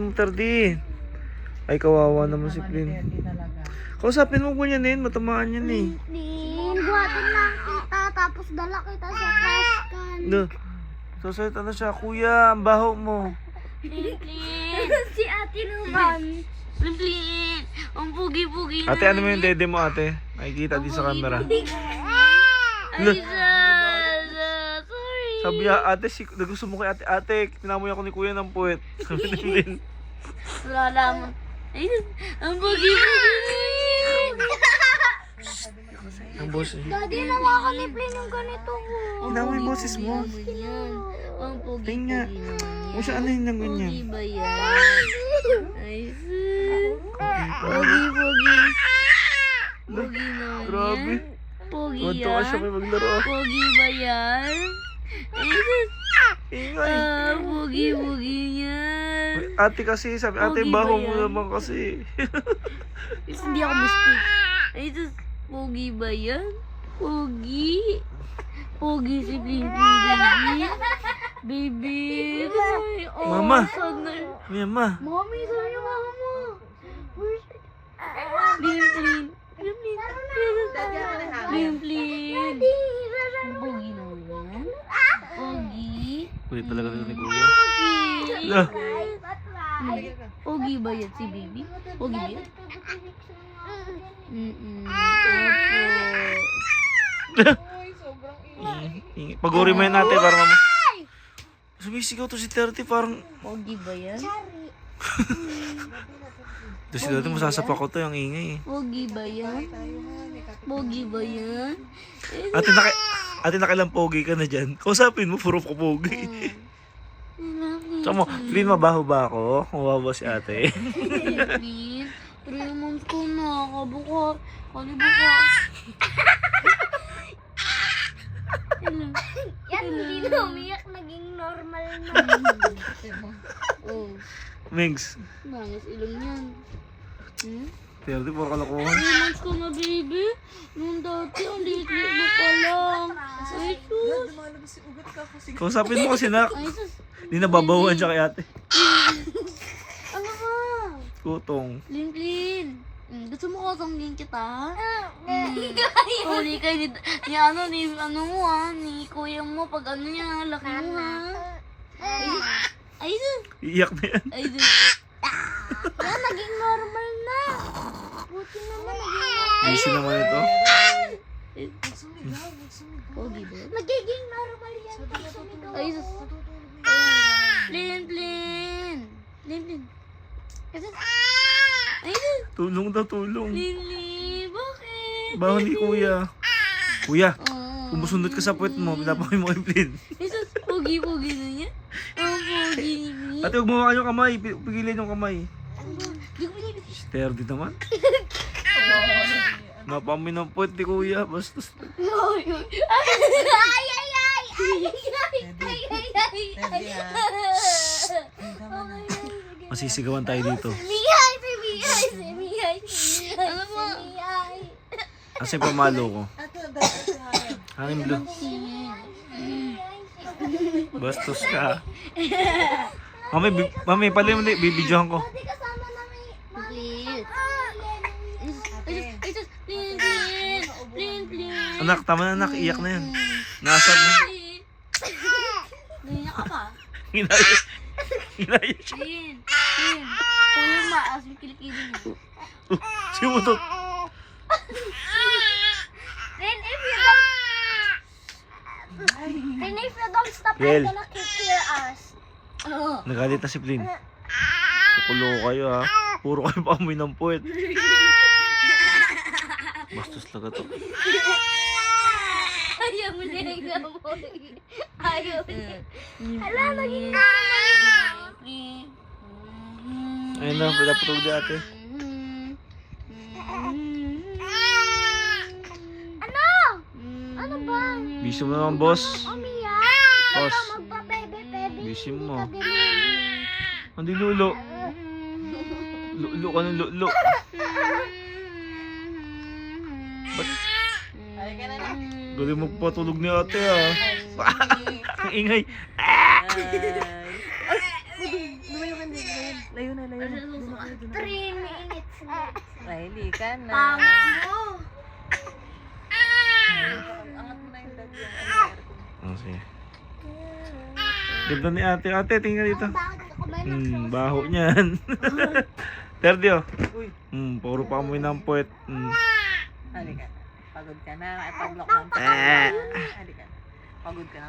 Tardi. Ay, kawawa naman si Flynn. Kausapin mo ganyan matamaan yan eh. Buhatin lang kita, tapos dala kita sa trash can. No. Sasalita na siya, kuya, ang baho mo. Si ate naman. Please, ang pugi-pugi na. Ate, ano mo yung dede mo, ate? Nakikita di sa camera. Ay, Look. sorry. Sabi niya, ate, gusto mo kay ate, ate, tinamoy ako ni kuya ng puwet. Sabi ni Flynn. Wala lamang. Ay, ang pugi-pugi. Ang boses. Daddy, nawakan ni Flynn yung ganito ko. Tinamoy yung boses mo. Ang pugi-pugi Tingnan. naman O siya, ano yun ng ganyan? Pugi ba yan? Ay, pugi-pugi. Pugi naman Grabe. yan. Pugi Wadto ka siya yan. may maglaro. Pugi ba yan? Ay, Ingay. pugi-pugi yan. Ate kasi, sabi, ate, Pogi baho ba mo yan? naman kasi. Hindi ako mistake. Ay, sus, pugi ba yan? Pugi? Pugi si Bling Bling, baby. Baby. Ay, oh, Mama. sana. Mama. Mommy, sabi niyo mama mo. Bling Bling. Bling Bling. Bling Bling. Pugi naman yan. Pugi. Kulit talaga ni kuya. Pugi. Lah. Pugi ba yan si baby? Pugi ba yan? Paguri mo yan ate para mama. Sumisigaw to si 30 parang. Pogi ba yan? Tapos si dati masasapa ko to yung ingay eh. Pogi ba yan? Pogi ba yan? Ate nakailang pogi ka na dyan. Kausapin mo, puro ko pogi. Tsaka mo, Flynn, mabaho ba ako? Mabaho si ate? Flynn, 3 months ko na. Kabuka. Kalibuka. Yan, hindi na umiyak, naging normal na. Oh, Mings, nangis ilong yan. 30 puro kalokohan. 3 months ko na, baby. Nung dati, ang liit-liit mo pa lang. Ay, sus. Kausapin mo kasi nak. Ay, sus. Hindi nababawan siya kay ate. Ano ka? Kutong. Lin. Gusto mo kasangin kita? Huli kayo ni kuya mo pag ano niya, laki mo ha. Ay, Iiyak na yan. ay, Yan, naging normal na. Buti naman, naging normal. Busy naman ito. Pogi ba? Magiging normal yan pag sumigaw Ay, ako. Lin. Kasi, ay, Tulong daw, tulong. Lin, bakit? Baho ni kuya. Kuya, Oh. kung musundot ka sa puwet mo, pinapakoy mo kay Flynn. Jesus, pogi-pogi na niya. Ang pogi niya. Ate, huwag mo hawakan yung kamay. Pigilan yung kamay. Di ko pinipigil. Sturdy naman. Napamoy ng puwet ni kuya. Bastos. Masisigawan tayo dito. Miyay, si Miyay. Ano mo? Kasi pamalo ko. Hangin blue. Bastos ka. Mami, pala yung bibidyohan ko. Dati kasama na may... Please. Please. Anak, tama na anak. Iyak na yan. Nasab na. Ganyan ka pa. Hinaya. Hinaya siya. Lin. Kuya maas, may kilikili mo. Simutot. Then if you don't stop, Yel. I'm gonna kick your ass. Nagalit na si Flynn. Kukulo kayo ha. Puro kayo paamoy ng puwet. Bastos talaga to. Ayaw mo na yung gamoy. Ayaw mo na. Hala, naging Ayun na, pinapatulog di ate. Ano? Ano ba? Busy mo naman, boss. Umiyak? Boss. Magpa-bebe-bebe. Busy mo. Hindi ka dinili. Hindi lulo. Lulo ka ng lulo. Ba't? Galing magpatulog ni ate ha. Ang ingay. Layo na, layo na. Ano susuka? 3 minutes left. Riley ka na. Pango. Angat mo na yung dad yung aircon. Oh, sige. Ganda ni ate. Ate, tingnan dito. Bakit ako ba nag-post? Baho niyan. Terdio. Uy, Puro pa amoy ng puwet. halika na. Pagod ka na. Ay, pag-lock ng Halika na. Pagod ka na.